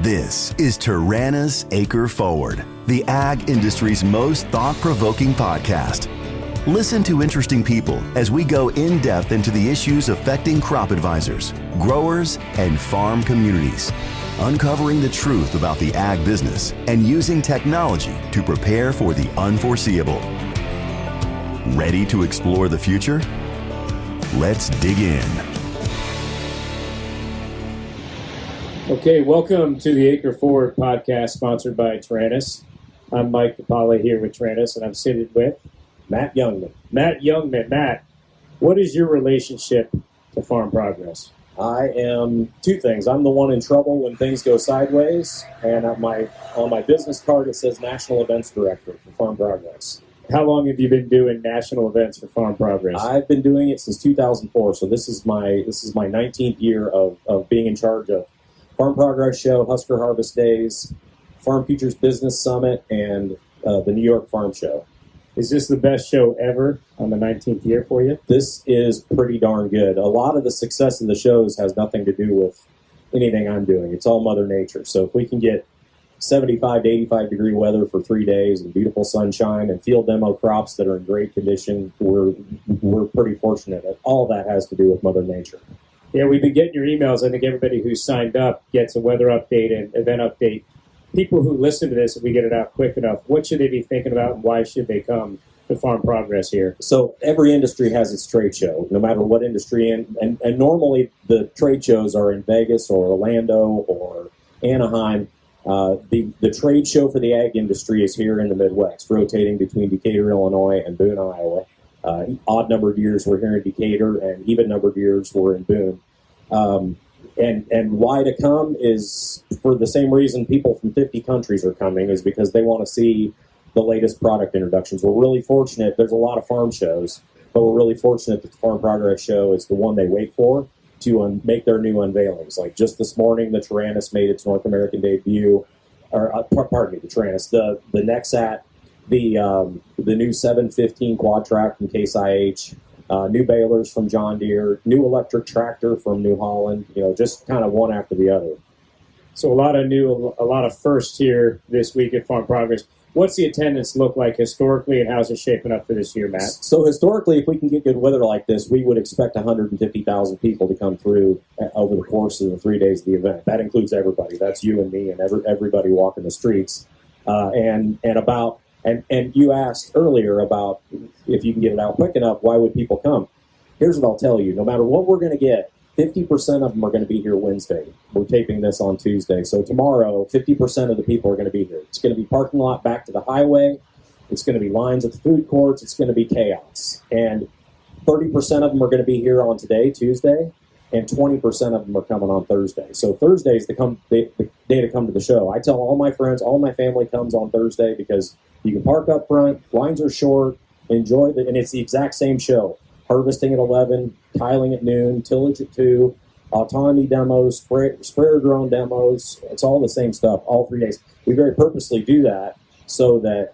This is Tyrannus Acre Forward, the ag industry's most thought-provoking podcast. Listen to interesting people as we go in-depth into the issues affecting crop advisors, growers, and farm communities, uncovering the truth about the ag business and using technology to prepare for the unforeseeable. Ready to explore the future? Let's dig in. Okay, welcome to the Acre Forward podcast sponsored by Tyrannus. I'm Mike DePaula here with Tyrannus, and I'm sitting with Matt Jungmann. Matt, what is your relationship to Farm Progress? I am two things. I'm the one in trouble when things go sideways, and on my business card it says National Events Director for Farm Progress. How long have you been doing national events for Farm Progress? I've been doing it since 2004, so this is my 19th year of being in charge of Farm Progress Show, Husker Harvest Days, Farm Futures Business Summit, and the New York Farm Show. Is this the best show ever on the 19th year for you? This is pretty darn good. A lot of the success of the shows has nothing to do with anything I'm doing. It's all Mother Nature. So if we can get 75 to 85 degree weather for 3 days and beautiful sunshine and field demo crops that are in great condition, we're pretty fortunate. All that has to do with Mother Nature. Yeah, we've been getting your emails. I think everybody who's signed up gets a weather update and event update. People who listen to this, if we get it out quick enough, what should they be thinking about and why should they come to Farm Progress here? So every industry has its trade show, no matter what industry. And normally the trade shows are in Vegas or Orlando or Anaheim. The trade show for the ag industry is here in the Midwest, rotating between Decatur, Illinois, and Boone, Iowa. Odd numbered years we're here in Decatur, and even numbered years we're in Boone. And why to come is for the same reason people from 50 countries are coming, is because they want to see the latest product introductions. We're really fortunate. There's a lot of farm shows, but we're really fortunate that the Farm Progress Show is the one they wait for to make their new unveilings. Like just this morning, the Tyrannus made its North American debut, the Tyrannus, the Nexat, the new 715 quad track from Case IH, new balers from John Deere, new electric tractor from New Holland, just kind of one after the other. So a lot of firsts here this week at Farm Progress. What's the attendance look like historically, and how's it shaping up for this year, Matt? So historically, if we can get good weather like this, we would expect 150,000 people to come through over the course of the 3 days of the event. That includes everybody. That's you and me and everybody walking the streets. And you asked earlier about if you can get it out quick enough, why would people come? Here's what I'll tell you. No matter what we're going to get, 50% of them are going to be here Wednesday. We're taping this on Tuesday. So tomorrow, 50% of the people are going to be here. It's going to be parking lot back to the highway. It's going to be lines at the food courts. It's going to be chaos. And 30% of them are going to be here on today, Tuesday, and 20% of them are coming on Thursday. So Thursday is the day to come to the show. I tell all my friends, all my family comes on Thursday because you can park up front, lines are short, and it's the exact same show. Harvesting at 11, tiling at noon, tillage at 2, autonomy demos, sprayer drone demos. It's all the same stuff, all 3 days. We very purposely do that so that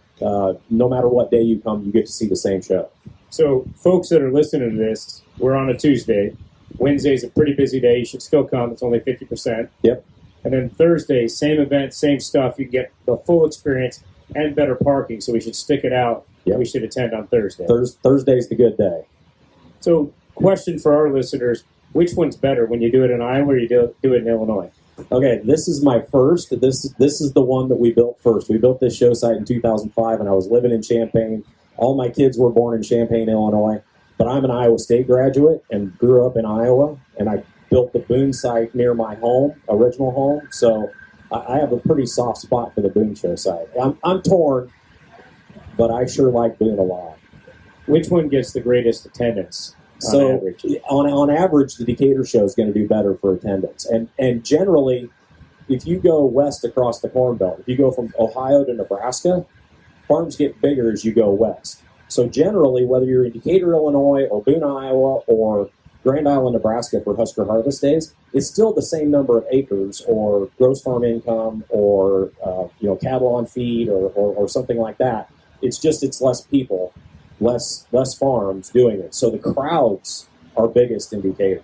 no matter what day you come, you get to see the same show. So folks that are listening to this, we're on a Tuesday. Wednesday's a pretty busy day. You should still come. It's only 50%. Yep. And then Thursday, same event, same stuff. You get the full experience and better parking, so we should stick it out. Yep. We should attend on Thursday. Thursday's the good day. So, question for our listeners, which one's better, when you do it in Iowa or you do it in Illinois? Okay, this is my first. This is the one that we built first. We built this show site in 2005, and I was living in Champaign. All my kids were born in Champaign, Illinois, but I'm an Iowa State graduate and grew up in Iowa, and I built the Boone site near my original home, so I have a pretty soft spot for the Boone show site. I'm torn, but I sure like Boone a lot. Which one gets the greatest attendance on average? On average, the Decatur show is going to do better for attendance. And generally, if you go west across the Corn Belt, if you go from Ohio to Nebraska, farms get bigger as you go west. So generally, whether you're in Decatur, Illinois, or Boone, Iowa, or Grand Island, Nebraska for Husker Harvest Days, it's still the same number of acres or gross farm income or cattle on feed or something like that. It's less people. Less farms doing it. So the crowds are biggest in Decatur.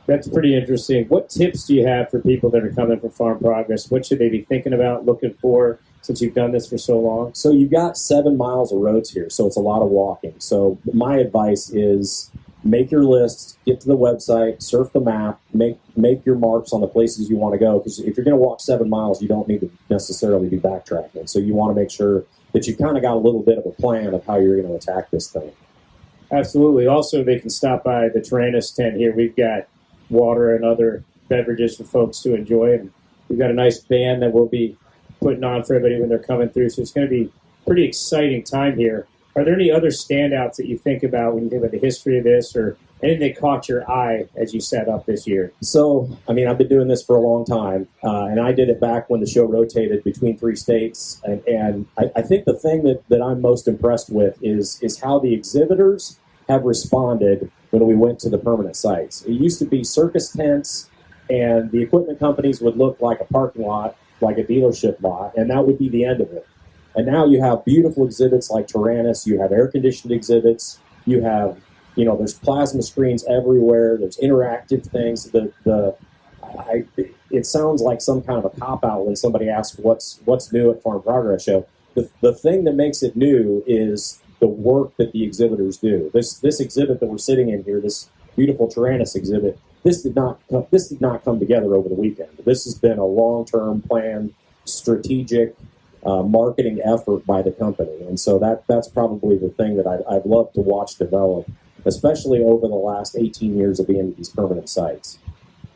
That's pretty interesting. What tips do you have for people that are coming from Farm Progress? What should they be thinking about, looking for, since you've done this for so long? So you've got 7 miles of roads here, so it's a lot of walking. So my advice is make your list, get to the website, surf the map, make your marks on the places you want to go. Because if you're going to walk 7 miles, you don't need to necessarily be backtracking. So you want to make sure that you kind of got a little bit of a plan of how you're going to attack this thing. Absolutely. Also, they can stop by the Tyrannus tent here. We've got water and other beverages for folks to enjoy, and we've got a nice band that we'll be putting on for everybody when they're coming through. So it's going to be a pretty exciting time here. Are there any other standouts that you think about when you think about the history of this, or anything that caught your eye as you set up this year? So, I mean, I've been doing this for a long time, and I did it back when the show rotated between 3 states. And I think the thing that I'm most impressed with is how the exhibitors have responded when we went to the permanent sites. It used to be circus tents, and the equipment companies would look like a parking lot, like a dealership lot, and that would be the end of it. And now you have beautiful exhibits like Tyrannus, you have air-conditioned exhibits, you have, there's plasma screens everywhere, there's interactive things. It sounds like some kind of a cop-out when somebody asks what's new at Farm Progress Show. The thing that makes it new is the work that the exhibitors do. This exhibit that we're sitting in here, this beautiful Tyrannus exhibit, this did not come together over the weekend. This has been a long-term planned, strategic marketing effort by the company, and so that's probably the thing that I'd love to watch develop, especially over the last 18 years of being at these permanent sites.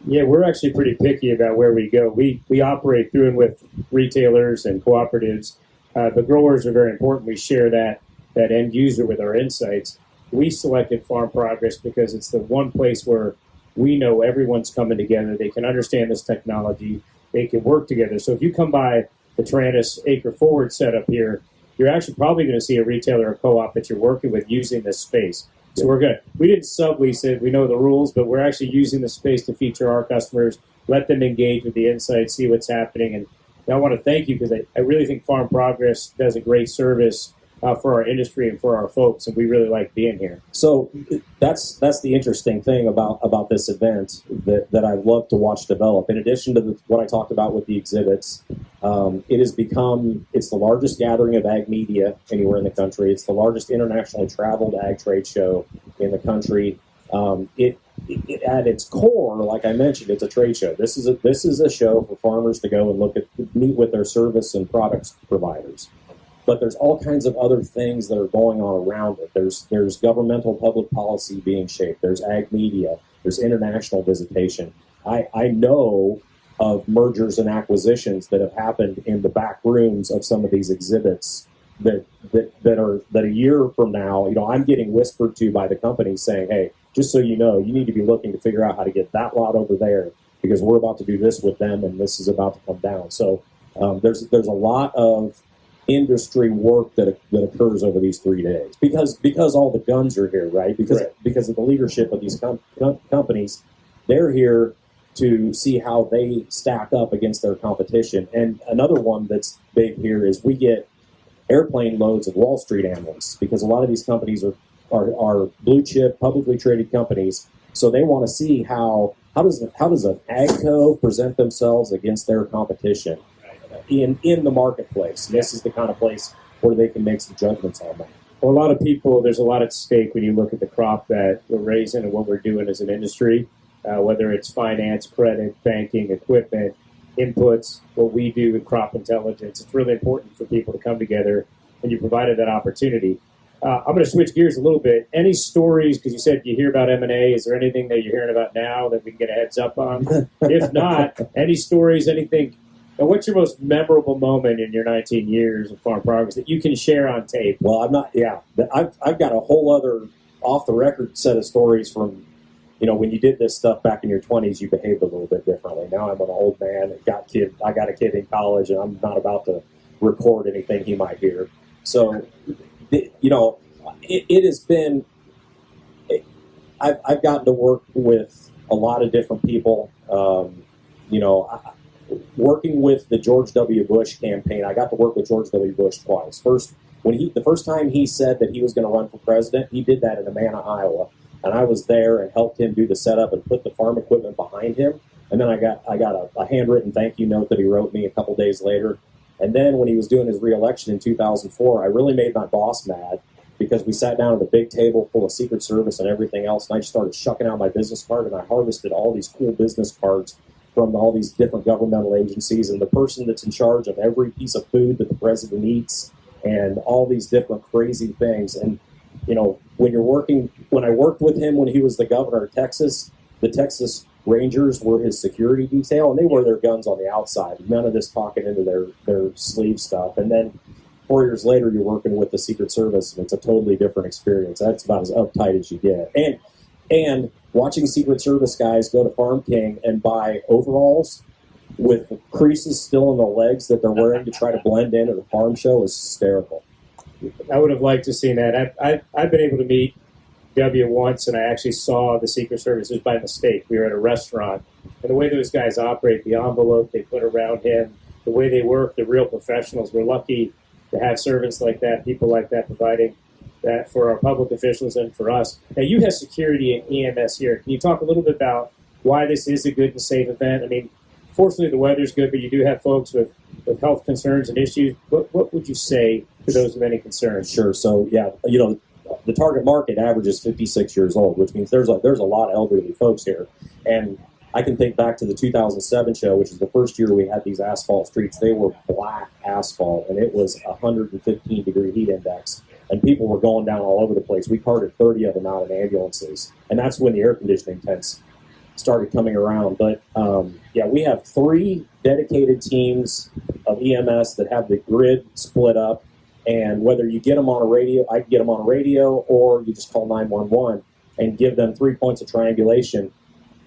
Yeah, we're actually pretty picky about where we go. We operate through and with retailers and cooperatives. The growers are very important. We share that end user with our insights. We selected Farm Progress because it's the one place where we know everyone's coming together. They can understand this technology. They can work together. So if you come by the Tyrannus Acre Forward setup here, you're actually probably going to see a retailer or co-op that you're working with using this space. So we're good. We didn't sublease it. We know the rules, but we're actually using the space to feature our customers, let them engage with the insights, see what's happening. And I want to thank you because I really think Farm Progress does a great service for our industry and for our folks, and we really like being here. So that's the interesting thing about this event that I love to watch develop. In addition to what I talked about with the exhibits, it's the largest gathering of ag media anywhere in the country. It's the largest internationally traveled ag trade show in the country. It at its core, like I mentioned, it's a trade show. This is a show for farmers to go and meet with their service and products providers. But there's all kinds of other things that are going on around it. There's governmental public policy being shaped. There's ag media. There's international visitation. I know of mergers and acquisitions that have happened in the back rooms of some of these exhibits that a year from now, I'm getting whispered to by the company saying, hey, just so you know, you need to be looking to figure out how to get that lot over there because we're about to do this with them and this is about to come down. So there's a lot of industry work that occurs over these 3 days because all the guns are here, right? Because of the leadership of these companies, they're here to see how they stack up against their competition. And another one that's big here is we get airplane loads of Wall Street analysts because a lot of these companies are blue chip publicly traded companies, so they want to see how does an agco present themselves against their competition in the marketplace. This is the kind of place where they can make some judgments on that. Well, a lot of people, there's a lot at stake when you look at the crop that we're raising and what we're doing as an industry, whether it's finance, credit, banking, equipment, inputs, what we do with crop intelligence. It's really important for people to come together, and you provided that opportunity. I'm going to switch gears a little bit. Any stories, because you said you hear about M&A, is there anything that you're hearing about now that we can get a heads up on? If not, any stories, anything. And what's your most memorable moment in your 19 years of Farm Progress that you can share on tape? Well, I've got a whole other off-the-record set of stories from, when you did this stuff back in your 20s, you behaved a little bit differently. Now I'm an old man and I got a kid in college, and I'm not about to record anything he might hear. So, it has been, I've gotten to work with a lot of different people, working with the George W. Bush campaign. I got to work with George W. Bush twice. The first time he said that he was going to run for president, he did that in Amana, Iowa. and I was there and helped him do the setup and put the farm equipment behind him. And then I got a handwritten thank you note that he wrote me a couple days later. And then when he was doing his reelection in 2004, I really made my boss mad because we sat down at a big table full of Secret Service and everything else, and I just started shucking out my business card, and I harvested all these cool business cards from all these different governmental agencies, and the person that's in charge of every piece of food that the president eats, and all these different crazy things. And you know, when I worked with him when he was the governor of Texas, the Texas Rangers were his security detail, and they wear their guns on the outside. None of this talking into their sleeve stuff. And then 4 years later, you're working with the Secret Service, and it's a totally different experience. That's about as uptight as you get. And watching Secret Service guys go to Farm King and buy overalls with creases still in the legs that they're wearing to try to blend in at a farm show is hysterical. I would have liked to see that. I've been able to meet W once, and I actually saw the Secret Service. It was by mistake. We were at a restaurant, and the way those guys operate, the envelope they put around him, the way they work, the real professionals. We're lucky to have servants like that, people like that, providing that for our public officials and for us. Now, you have security and EMS here. Can you talk a little bit about why this is a good and safe event? I mean, fortunately, the weather's good, but you do have folks with health concerns and issues. What would you say to those with any concerns? Sure. So, yeah, you know, the target market average is 56 years old, which means there's a lot of elderly folks here. And I can think back to the 2007 show, which is the first year we had these asphalt streets. They were black asphalt, and it was 115-degree heat index. And people were going down all over the place. We carted 30 of them out in ambulances. And that's when the air conditioning tents started coming around. But, yeah, we have 3 dedicated teams of EMS that have the grid split up. And whether you get them on a radio, I can get them on a radio, or you just call 911 and give them 3 points of triangulation.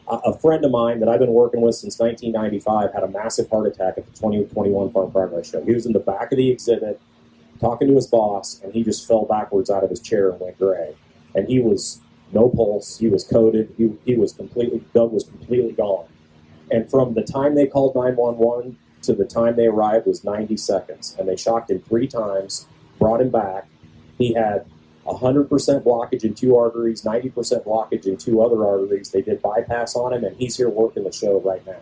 A friend of mine that I've been working with since 1995 had a massive heart attack at the 2021 Farm Progress Show. He was in the back of the exhibit talking to his boss, and he just fell backwards out of his chair and went gray. And he was no pulse. He was coded. He was completely, Doug was completely gone. And from the time they called 911 to the time they arrived was 90 seconds. And they shocked him 3 times, brought him back. He had 100% blockage in 2 arteries, 90% blockage in 2 other arteries. They did bypass on him, and he's here working the show right now.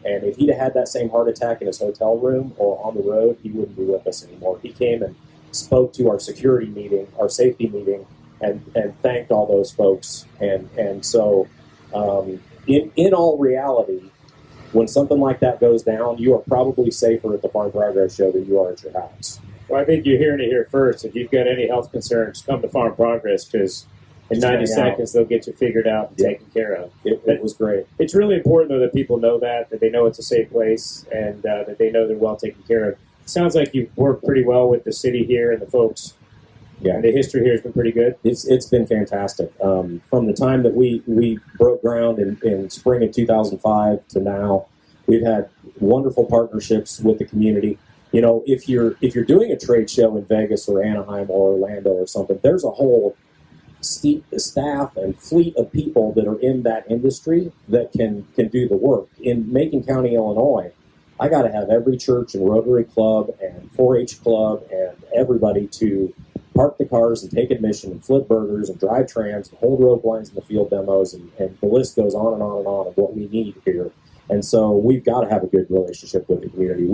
And if he'd had that same heart attack in his hotel room or on the road, he wouldn't be with us anymore. He came and spoke to our security meeting, our safety meeting, and thanked all those folks. And so in all reality, when something like that goes down, you are probably safer at the Farm Progress Show than you are at your house. Well, I think you're hearing it here first. If you've got any health concerns, come to Farm Progress, because in 90 seconds they'll get you figured out and taken care of. It was great. It's really important, though, that people know that they know it's a safe place, and that they know they're well taken care of. It sounds like you've worked pretty well with the city here and the folks. Yeah, and the history here has been pretty good. It's been fantastic. From the time that we broke ground in spring of 2005 to now, we've had wonderful partnerships with the community. You know, if you're doing a trade show in Vegas or Anaheim or Orlando or something, there's a whole staff and fleet of people that are in that industry that can do the work. In Macon County, Illinois, I got to have every church and Rotary Club and 4-H club and everybody to park the cars and take admission and flip burgers and drive trams and hold rope lines in the field demos, and the list goes on and on and on of what we need here. And so we've got to have a good relationship with the community.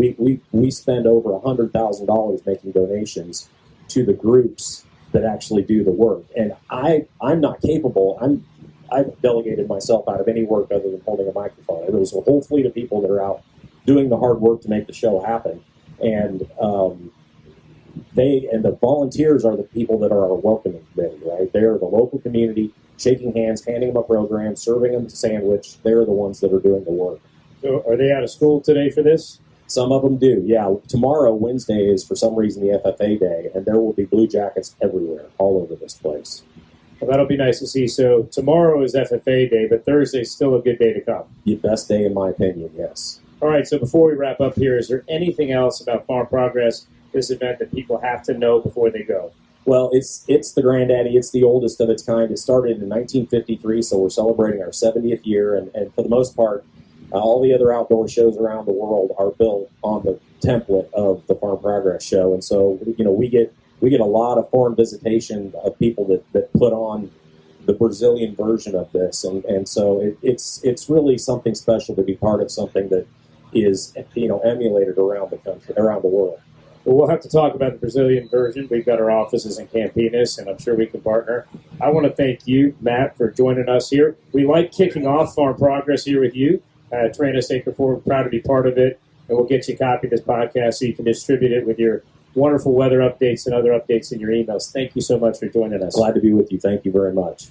We spend over $100,000 making donations to the groups that actually do the work. And I'm not capable. I've delegated myself out of any work other than holding a microphone. There's a whole fleet of people that are out doing the hard work to make the show happen. And the volunteers are the people that are our welcoming committee, right? They're the local community, shaking hands, handing them a program, serving them a sandwich. They're the ones that are doing the work. So are they out of school today for this? Some of them do, yeah. Tomorrow, Wednesday, is for some reason the FFA day, and there will be Blue Jackets everywhere, all over this place. Well, that'll be nice to see. So tomorrow is FFA day, but Thursday's still a good day to come. The best day, in my opinion, yes. All right, so before we wrap up here, is there anything else about Farm Progress, this event, that people have to know before they go? Well, it's the granddaddy. It's the oldest of its kind. It started in 1953, so we're celebrating our 70th year, and for the most part, all the other outdoor shows around the world are built on the template of the Farm Progress Show. And so, you know, we get a lot of foreign visitation of people that put on the Brazilian version of this, and so it's really something special to be part of something that is emulated around the country, around the world. Well, we'll have to talk about the Brazilian version. We've got our offices in Campinas, and I'm sure we can partner. I want to thank you, Matt, for joining us here. We like kicking off Farm Progress here with you. Taranis Acre Forward, proud to be part of it, and we'll get you a copy of this podcast so you can distribute it with your wonderful weather updates and other updates in your emails. Thank you so much for joining us. Glad to be with you. Thank you very much.